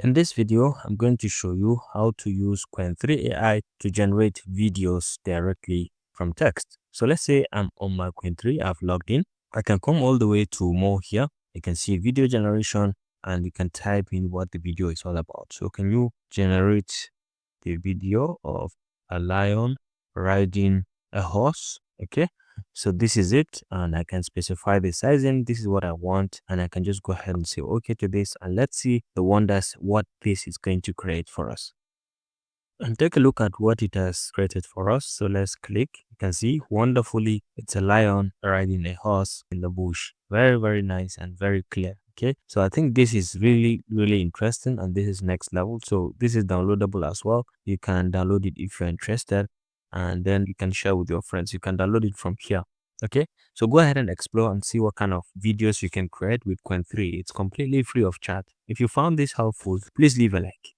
In this video, I'm going to show you how to use Quen 3 AI to generate videos directly from text. So let's say I'm on my Quen 3, I've logged in. I can come all the way to more here. You can see video generation and you can type in what the video is all about. So can you generate the video of a lion riding a horse? Okay. So this is it, and I can specify the sizing. This is what I want, and I can just go ahead and say okay to this, and let's see the wonders what this is going to create for us. And take a look at what it has created for us. So let's click. You can see wonderfully it's a lion riding a horse in the bush. Very, very nice and very clear. Okay, so I think this is really interesting, and this is next level. So this is downloadable as well. You can download it if you're interested, and then you can share with your friends. You can download it from here. Okay, so go ahead and explore and see what kind of videos you can create with Quen 3. It's completely free of charge. If you found this helpful, please leave a like.